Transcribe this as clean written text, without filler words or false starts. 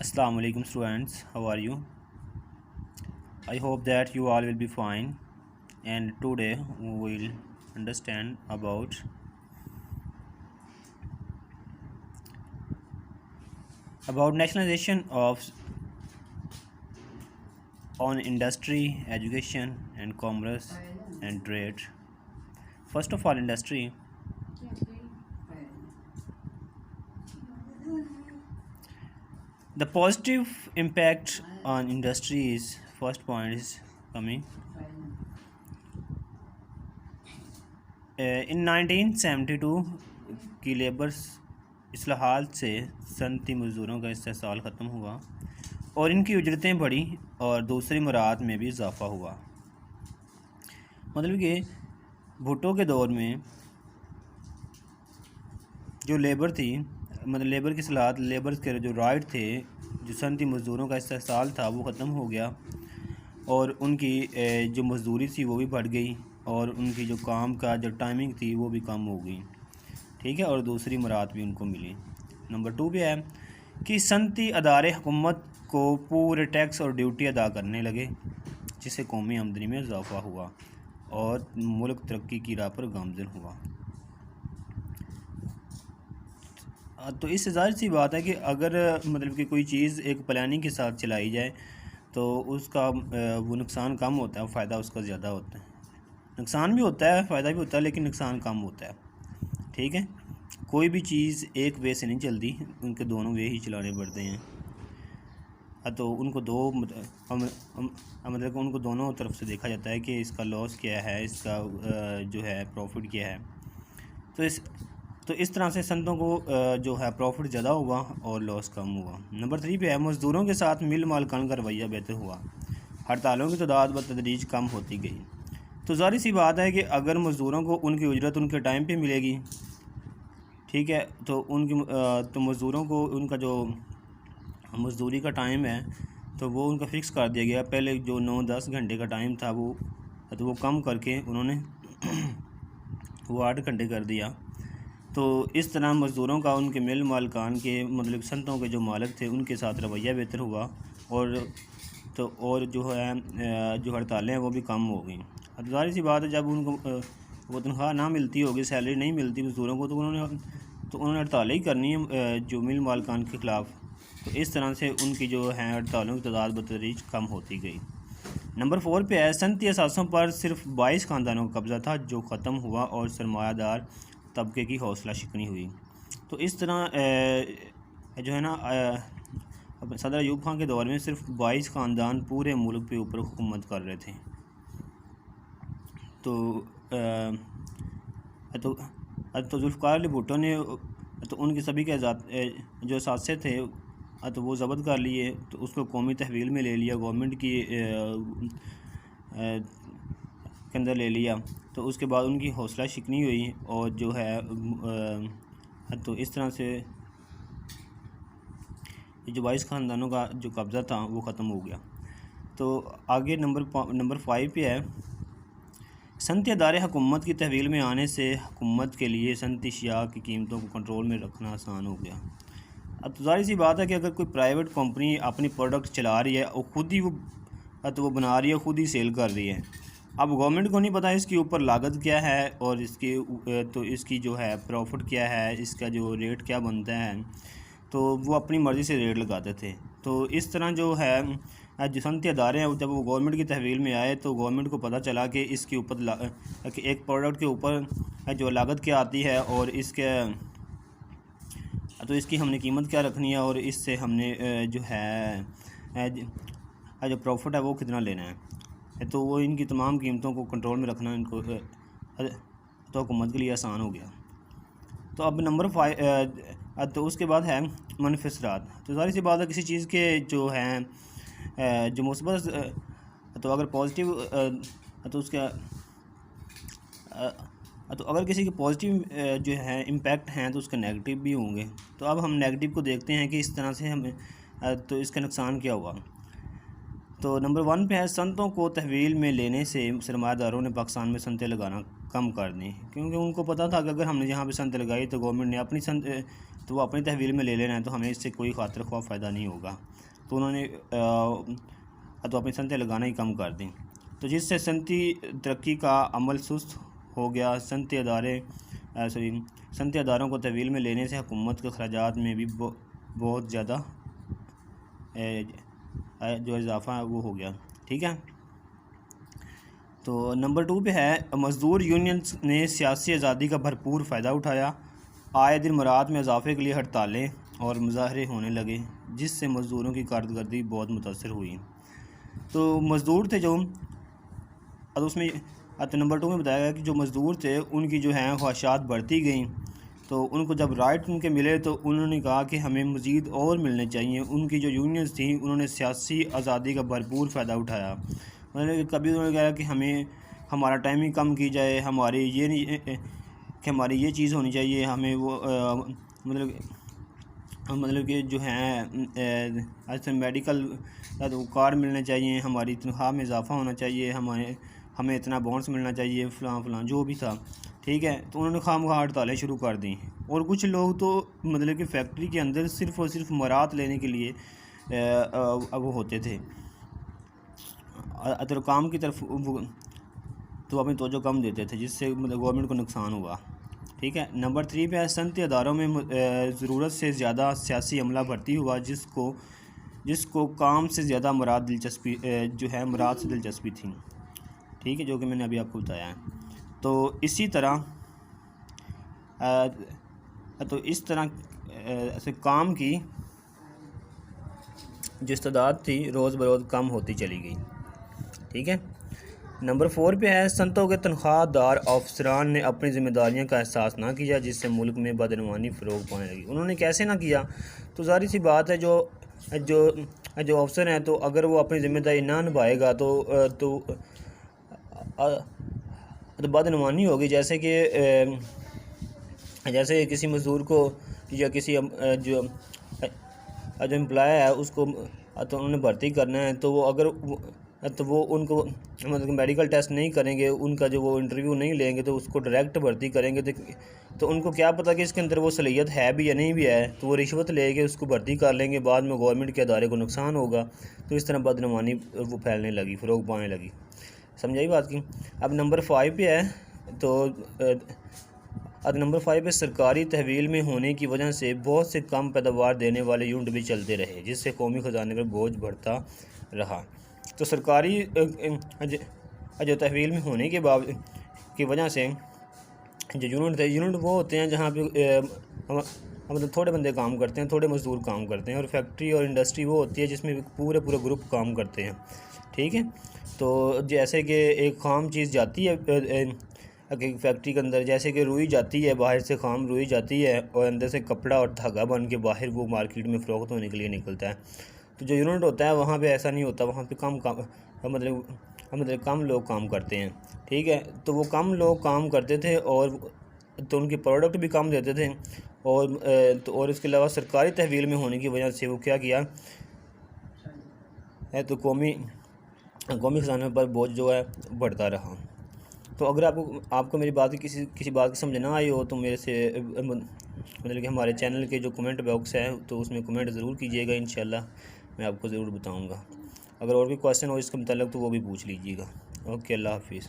Assalamu alaikum students, how are you? I hope that you all will be fine, and today we will understand about nationalization of on industry, education and commerce and trade. First of all, industry. The positive impact on industry is first point is coming. In 1972 की labour इस्लाहात से सनती मज़दूरों का इस्तेसाल ख़त्म हुआ और इनकी उजरतें बढ़ी और दूसरी मराहत में भी इजाफ़ा हुआ। मतलब कि भुट्टो के दौर में जो लेबर थी, मतलब लेबर की सलाहत, लेबर के जो राइट थे, जो सनती मज़दूरों का इस्तेसाल था वो ख़त्म हो गया और उनकी जो मज़दूरी थी वो भी बढ़ गई और उनकी जो काम का जो टाइमिंग थी वो भी कम हो गई। ठीक है, और दूसरी मराहत भी उनको मिली। नंबर 2 पे है कि सनती अदारे हुकूमत को पूरे टैक्स और ड्यूटी अदा करने लगे, जिससे कौमी आमदनी में इजाफ़ा हुआ और मुल्क तरक्की की राह पर गामज़न हुआ। तो इससे ज़ाहिर सी बात है कि अगर मतलब कि कोई चीज़ एक प्लानिंग के साथ चलाई जाए तो उसका वो नुकसान कम होता है, फ़ायदा उसका ज़्यादा होता है। नुकसान भी होता है, फ़ायदा भी होता है, लेकिन नुकसान कम होता है। ठीक है, कोई भी चीज़ एक वे से नहीं चलती, उनके दोनों वे ही चलाने पड़ते हैं। तो उनको दो मतलब उनको दोनों तरफ से देखा जाता है कि इसका लॉस क्या है, इसका जो है प्रॉफिट क्या है। तो इस तरह से संतों को जो है प्रॉफिट ज़्यादा हुआ और लॉस कम हुआ। नंबर 3 पे है मज़दूरों के साथ मिल मालकान का रवैया बेहतर हुआ, हड़तालों की तादाद बतदरीज कम होती गई। तो ज़ाहिर सी बात है कि अगर मज़दूरों को उनकी उजरत उनके टाइम पे मिलेगी, ठीक है, तो तो मज़दूरों को उनका जो मज़दूरी का टाइम है तो वो उनका फ़िक्स कर दिया गया। पहले जो 9-10 घंटे का टाइम था वो कम करके उन्होंने वो 8 घंटे कर दिया। तो इस तरह मज़दूरों का उनके मिल मालकान के मतलब संतों के जो मालिक थे उनके साथ रवैया बेहतर हुआ और जो है जो हड़तालें हैं वो भी कम हो गई। अब ज़ाहिर सी बात है, जब उनको वो तनख्वाह ना मिलती होगी, सैलरी नहीं मिलती मज़दूरों को, तो उन्होंने हड़तालें ही करनी है जो मिल मालकान के ख़िलाफ़। तो इस तरह से उनकी जो है हड़तालों की तादाद बतदरीज कम होती गई। नंबर 4 पे है सनती असासों पर सिर्फ 22 ख़ानदानों का कब्ज़ा था जो ख़त्म हुआ और सरमायादार तबके की हौसला शिकनी हुई। तो इस तरह जो है ना सदर अयूब खान के दौर में सिर्फ 22 ख़ानदान पूरे मुल्क के ऊपर हुकूमत कर रहे थे। तो जुल्फ़िकार अली भुट्टो ने तो उनके सभी के जो असासे थे तो वो ज़ब्त कर लिए, तो उसको कौमी तहवील में ले लिया, गवर्नमेंट की के अंदर ले लिया। तो उसके बाद उनकी हौसला शिकनी हुई और जो है तो इस तरह से जो 22 ख़ानदानों का जो कब्ज़ा था वो ख़त्म हो गया। तो आगे नंबर 5 पे है सनती अदारे हुकूमत की तहवील में आने से हुकूमत के लिए सनती अशिया की कीमतों को कंट्रोल में रखना आसान हो गया। अब तो ज़ाहिर सी बात है कि अगर कोई प्राइवेट कंपनी अपनी प्रोडक्ट चला रही है और ख़ुद ही वो बना रही है, ख़ुद ही सेल कर रही है, अब गवर्नमेंट को नहीं पता इसके ऊपर लागत क्या है और इसकी जो है प्रॉफिट क्या है, इसका जो रेट क्या बनता है, तो वो अपनी मर्ज़ी से रेट लगाते थे। तो इस तरह जो है जो सनती अदारे हैं जब वो गवर्नमेंट की तहवील में आए तो गवर्नमेंट को पता चला कि इसके ऊपर कि एक प्रोडक्ट के ऊपर जो लागत क्या आती है और तो इसकी हमने कीमत क्या रखनी है और इससे हमने जो है जो प्रॉफिट है वो कितना लेना है। तो वो इनकी तमाम कीमतों को कंट्रोल में रखना इनको तो हुकूमत के लिए आसान हो गया। तो अब नंबर 5 तो उसके बाद है मनफी असरात। तो ज़ाहिर सी बात है किसी चीज़ के जो हैं जो मुस्बत तो अगर पॉजिटिव तो उसका तो अगर किसी के पॉजिटिव जो है इम्पैक्ट हैं तो उसके नेगेटिव भी होंगे। तो अब हम नेगेटिव को देखते हैं कि इस तरह से हमें तो इसका नुकसान क्या हुआ। तो नंबर 1 पे है सनतों को तहवील में लेने से सरमायादारों ने पाकिस्तान में सनतें लगाना कम कर दी, क्योंकि उनको पता था कि अगर हमने यहाँ पे सनतें लगाई तो गवर्नमेंट ने अपनी तो वो अपनी तहवील में ले लेना है, तो हमें इससे कोई खातिर ख्वाह फ़ायदा नहीं होगा। तो उन्होंने तो अपनी सनतें लगाना ही कम कर दी, तो जिससे सनती तरक्की का अमल सुस्त हो गया। सनती अदारों को तहवील में लेने से हुकूमत के अखराजात में भी बहुत ज़्यादा जो इजाफ़ा है वो हो गया। ठीक है, तो नंबर 2 पे है मज़दूर यूनियंस ने सियासी आज़ादी का भरपूर फ़ायदा उठाया। आए दिन मराद में इजाफ़े के लिए हड़तालें और मुजाहरे होने लगे, जिससे मज़दूरों की कारकर्दगी बहुत मुतासर हुई। तो मज़दूर थे जो, अब उसमें नंबर 2 में बताया गया कि जो मज़दूर थे उनकी जो है ख्वाहिशात बढ़ती गई। तो उनको जब राइट उनके मिले तो उन्होंने कहा कि हमें मज़ीद और मिलने चाहिए। उनकी जो यूनियंस थी उन्होंने सियासी आज़ादी का भरपूर फ़ायदा उठाया। मतलब कभी उन्होंने कहा कि हमें हमारा टाइमिंग कम की जाए, हमारी ये नहीं कि हमारी ये चीज़ होनी चाहिए, हमें वो मतलब कि जो है ऐसे मेडिकल कार्ड मिलने चाहिए, हमारी तनख्वाह में इजाफ़ा होना चाहिए, हमें इतना बोनस मिलना चाहिए, फ़लाँ जो भी था। ठीक है, तो उन्होंने खामख़ा हड़तालें शुरू कर दी। और कुछ लोग तो मतलब कि फैक्ट्री के अंदर सिर्फ़ और सिर्फ मरात लेने के लिए वो होते थे, तो काम की तरफ तो अपनी तवज्जो कम देते थे, जिससे मतलब गवर्नमेंट को नुकसान हुआ। ठीक है, नंबर 3 पे है सनती अदारों में ज़रूरत से ज़्यादा सियासी अमला भर्ती हुआ, जिसको काम से ज़्यादा मराद से दिलचस्पी थी। ठीक है, जो कि मैंने अभी आपको बताया है। तो इसी तरह ऐसे काम की जो इस्तेदाद थी रोज़ बरोज़ कम होती चली गई। ठीक है, नंबर 4 पे है संतों के तनख्वाहदार अफसरान ने अपनी ज़िम्मेदारियों का एहसास ना किया, जिससे मुल्क में बदनवानी फ़रोग पाने लगी। उन्होंने कैसे ना किया, तो ज़ाहिर सी बात है जो अफसर हैं, तो अगर वो अपनी ज़िम्मेदारी ना निभाएगा तो बदनवानी होगी। जैसे किसी मज़दूर को या किसी जो एम्प्लॉय है उसको तो उन्होंने भर्ती करना है, तो वो उनको मतलब मेडिकल टेस्ट नहीं करेंगे, उनका जो वो इंटरव्यू नहीं लेंगे, तो उसको डायरेक्ट भर्ती करेंगे। तो उनको क्या पता कि इसके अंदर वो सलीयत है भी या नहीं भी है, तो वो रिश्वत लेके उसको भर्ती कर लेंगे, बाद में गवर्नमेंट के अदारे को नुकसान होगा। तो इस तरह बदनवानी वो फैलने लगी, फ़रोग पाने लगी। समझाई बात की। अब नंबर 5 पे है, तो नंबर 5 पे सरकारी तहवील में होने की वजह से बहुत से कम पैदावार देने वाले यूनिट भी चलते रहे, जिससे कौमी ख़जाने पर बोझ बढ़ता रहा। तो सरकारी जो तहवील में होने की वजह से जो यूनिट वो होते हैं जहाँ पे मतलब थोड़े बंदे काम करते हैं, थोड़े मज़दूर काम करते हैं, और फैक्ट्री और इंडस्ट्री वो होती है जिसमें पूरे ग्रुप काम करते हैं। ठीक है, तो जैसे कि एक खाम चीज़ जाती है फैक्ट्री के अंदर, जैसे कि रुई जाती है, बाहर से खाम रुई जाती है और अंदर से कपड़ा और धागा बन के बाहर वो मार्केट में फ़रोख्त होने के लिए निकलता है। तो जो यूनिट होता है वहाँ पे ऐसा नहीं होता, वहाँ पे मतलब कम लोग काम करते हैं। ठीक है, तो वो कम लोग काम करते थे और तो उनके प्रोडक्ट भी कम देते थे, और इसके अलावा सरकारी तहवील में होने की वजह से वो क्या किया है, तो कौमी खजाने पर बोझ जो है बढ़ता रहा। तो अगर आपको मेरी बात किसी बात की समझ ना आई हो, तो मेरे से मतलब कि हमारे चैनल के जो कमेंट बॉक्स है तो उसमें कमेंट ज़रूर कीजिएगा, इंशाल्लाह मैं आपको ज़रूर बताऊंगा। अगर और भी क्वेश्चन हो इसके मतलब तो वो भी पूछ लीजिएगा। ओके, अल्लाह हाफिज़।